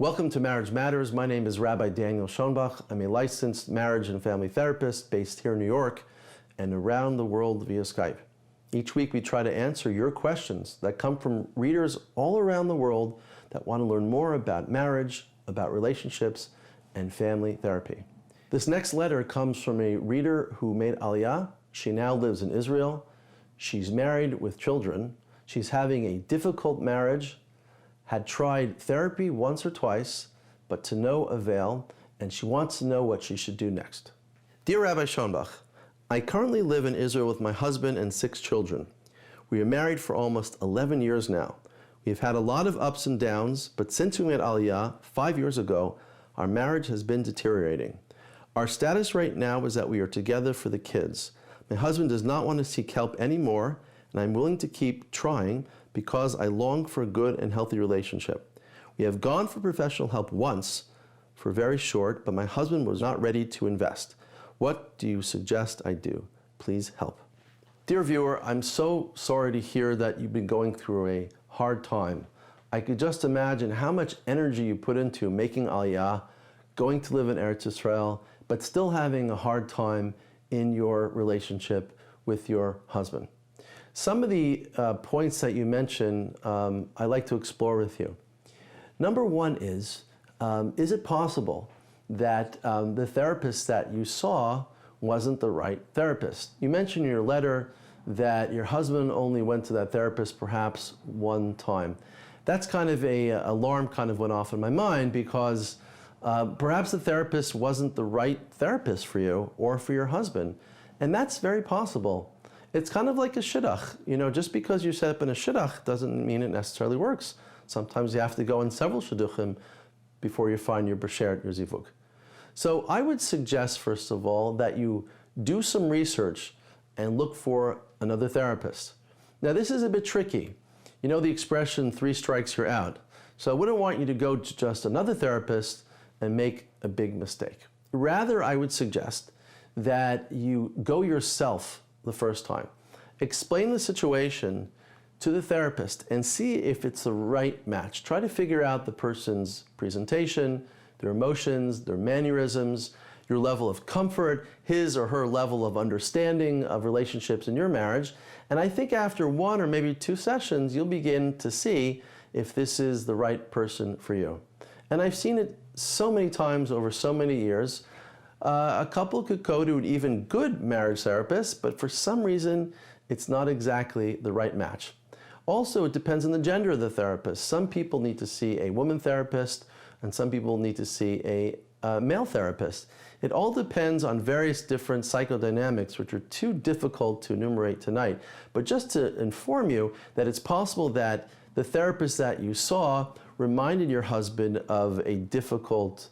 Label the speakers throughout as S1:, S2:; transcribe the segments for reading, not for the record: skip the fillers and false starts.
S1: Welcome to Marriage Matters. My name is Rabbi Schonbuch. I'm a licensed marriage and family therapist based here in New York and around the world via Skype. Each week we try to answer your questions that come from readers all around the world that want to learn more about marriage, about relationships, and family therapy. This next letter comes from a reader who made Aliyah. She now lives in Israel. She's married with children. She's having a difficult marriage, had tried therapy once or twice, but to no avail, and she wants to know what she should do next. Dear Rabbi Schonbuch, I currently live in Israel with my husband and 6 children. We are married for almost 11 years now. We've had a lot of ups and downs, but since we met Aliyah 5 years ago, our marriage has been deteriorating. Our status right now is that we are together for the kids. My husband does not want to seek help anymore, and I'm willing to keep trying because I long for a good and healthy relationship. We have gone for professional help once, for very short, but my husband was not ready to invest. What do you suggest I do? Please help. Dear viewer, I'm so sorry to hear that you've been going through a hard time. I could just imagine how much energy you put into making Aliyah, going to live in Eretz Yisrael, but still having a hard time in your relationship with your husband. Some of the points that you mentioned, I'd like to explore with you. Number one is it possible that the therapist that you saw wasn't the right therapist? You mentioned in your letter that your husband only went to that therapist perhaps one time. That's kind of an alarm kind of went off in my mind because perhaps the therapist wasn't the right therapist for you or for your husband. And that's very possible. It's kind of like a shidduch. You know, just because you set up in a shidduch doesn't mean it necessarily works. Sometimes you have to go in several shidduchim before you find your b'sheret, your zivug. So I would suggest, first of all, that you do some research and look for another therapist. Now, this is a bit tricky. You know the expression, 3 strikes, you're out. So I wouldn't want you to go to just another therapist and make a big mistake. Rather, I would suggest that you go yourself the first time. Explain the situation to the therapist and see if it's the right match. Try to figure out the person's presentation, their emotions, their mannerisms, your level of comfort, his or her level of understanding of relationships in your marriage. And I think after 1 or maybe 2 sessions, you'll begin to see if this is the right person for you. And I've seen it so many times over so many years. A couple could go to an even good marriage therapist, but for some reason, it's not exactly the right match. Also, it depends on the gender of the therapist. Some people need to see a woman therapist, and some people need to see a male therapist. It all depends on various different psychodynamics, which are too difficult to enumerate tonight. But just to inform you that it's possible that the therapist that you saw reminded your husband of a difficult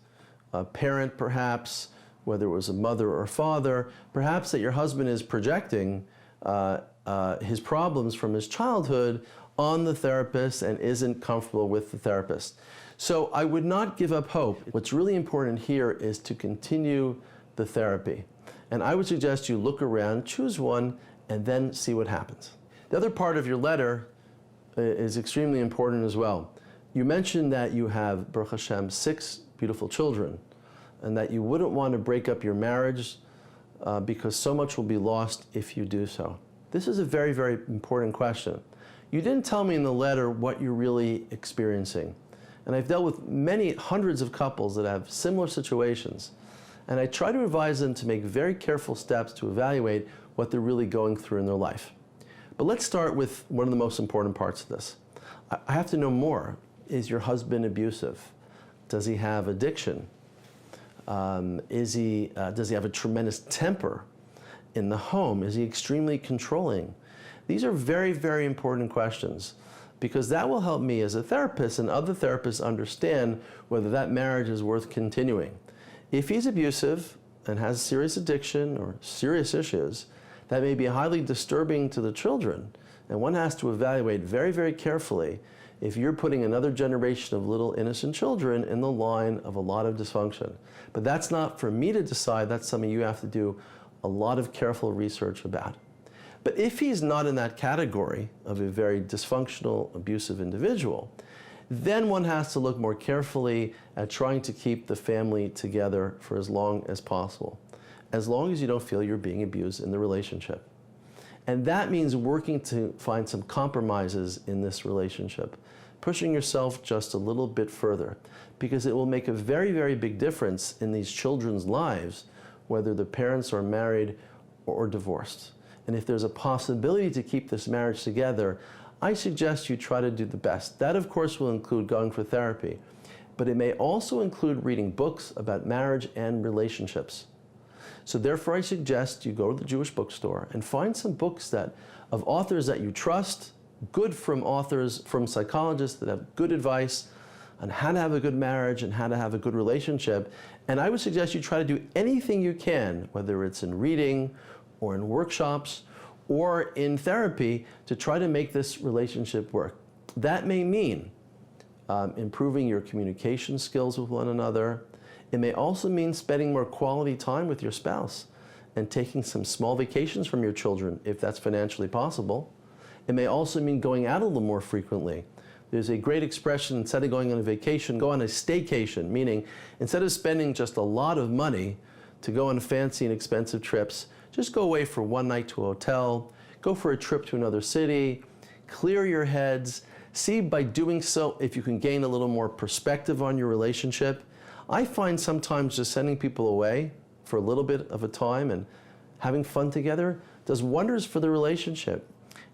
S1: parent, perhaps, whether it was a mother or father, perhaps that your husband is projecting his problems from his childhood on the therapist and isn't comfortable with the therapist. So I would not give up hope. What's really important here is to continue the therapy. And I would suggest you look around, choose one, and then see what happens. The other part of your letter is extremely important as well. You mentioned that you have, Baruch Hashem, 6 beautiful children, and that you wouldn't want to break up your marriage because so much will be lost if you do so. This is a very, very important question. You didn't tell me in the letter what you're really experiencing. And I've dealt with many hundreds of couples that have similar situations. And I try to advise them to make very careful steps to evaluate what they're really going through in their life. But let's start with one of the most important parts of this. I have to know more. Is your husband abusive? Does he have addiction? Does he have a tremendous temper in the home? Is he extremely controlling? These are very, very important questions because that will help me as a therapist and other therapists understand whether that marriage is worth continuing. If he's abusive and has serious addiction or serious issues, that may be highly disturbing to the children, and one has to evaluate very, very carefully if you're putting another generation of little innocent children in the line of a lot of dysfunction. But that's not for me to decide. That's something you have to do a lot of careful research about. But if he's not in that category of a very dysfunctional, abusive individual, then one has to look more carefully at trying to keep the family together for as long as possible, as long as you don't feel you're being abused in the relationship. And that means working to find some compromises in this relationship, pushing yourself just a little bit further, because it will make a very, very big difference in these children's lives, whether the parents are married or divorced. And if there's a possibility to keep this marriage together, I suggest you try to do the best. That, of course, will include going for therapy, but it may also include reading books about marriage and relationships. So therefore, I suggest you go to the Jewish bookstore and find some books of authors that you trust, good from authors, from psychologists that have good advice on how to have a good marriage and how to have a good relationship. And I would suggest you try to do anything you can, whether it's in reading or in workshops or in therapy, to try to make this relationship work. That may mean improving your communication skills with one another. It may also mean spending more quality time with your spouse and taking some small vacations from your children, if that's financially possible. It may also mean going out a little more frequently. There's a great expression, instead of going on a vacation, go on a staycation, meaning instead of spending just a lot of money to go on fancy and expensive trips, just go away for one night to a hotel, go for a trip to another city, clear your heads, see by doing so if you can gain a little more perspective on your relationship. I find sometimes just sending people away for a little bit of a time and having fun together does wonders for the relationship.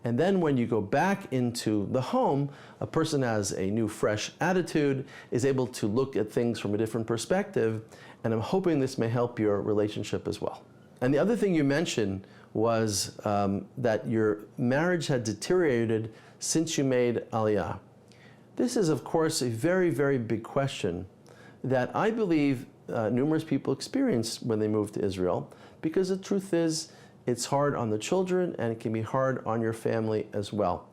S1: And then when you go back into the home, a person has a new, fresh attitude, is able to look at things from a different perspective, and I'm hoping this may help your relationship as well. And the other thing you mentioned was that your marriage had deteriorated since you made Aliyah. This is, of course, a very, very big question that I believe numerous people experienced when they moved to Israel, because the truth is, it's hard on the children and it can be hard on your family as well.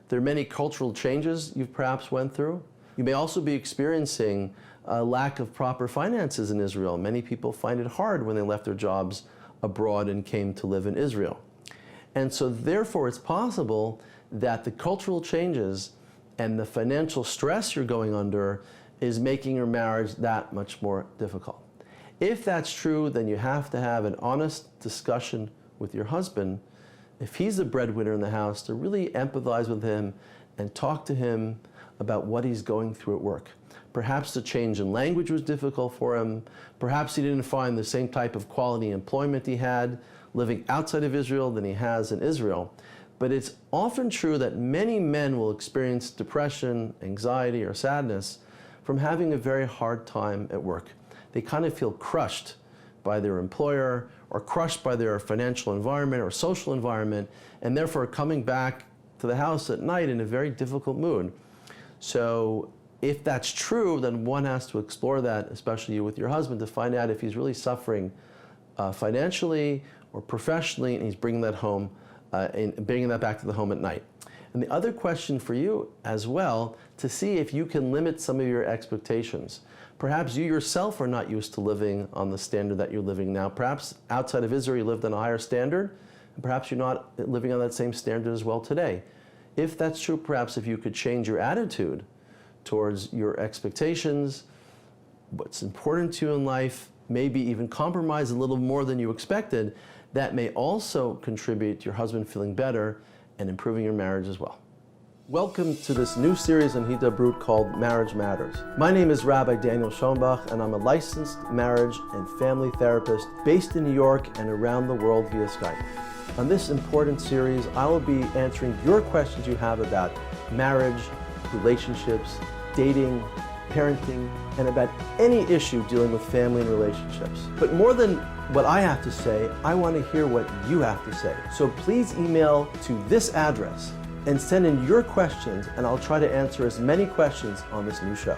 S1: There are many cultural changes you perhaps went through. You may also be experiencing a lack of proper finances in Israel. Many people find it hard when they left their jobs abroad and came to live in Israel. And so therefore it's possible that the cultural changes and the financial stress you're going under is making your marriage that much more difficult. If that's true, then you have to have an honest discussion with your husband, if he's the breadwinner in the house, to really empathize with him and talk to him about what he's going through at work. Perhaps the change in language was difficult for him. Perhaps he didn't find the same type of quality employment he had living outside of Israel than he has in Israel. But it's often true that many men will experience depression, anxiety, or sadness from having a very hard time at work. They kind of feel crushed by their employer or crushed by their financial environment or social environment, and therefore coming back to the house at night in a very difficult mood. So if that's true, then one has to explore that, especially you with your husband, to find out if he's really suffering financially or professionally, and he's bringing that home, and bringing that back to the home at night. And the other question for you as well, to see if you can limit some of your expectations. Perhaps you yourself are not used to living on the standard that you're living now. Perhaps outside of Israel you lived on a higher standard, and perhaps you're not living on that same standard as well today. If that's true, perhaps if you could change your attitude towards your expectations, what's important to you in life, maybe even compromise a little more than you expected, that may also contribute to your husband feeling better and improving your marriage as well. Welcome to this new series on Hidabrut called Marriage Matters. My name is Rabbi Daniel Schonbuch, and I'm a licensed marriage and family therapist based in New York and around the world via Skype. On this important series, I will be answering your questions you have about marriage, relationships, dating, parenting, and about any issue dealing with family and relationships. But more than what I have to say, I want to hear what you have to say. So please email to this address and send in your questions, and I'll try to answer as many questions on this new show.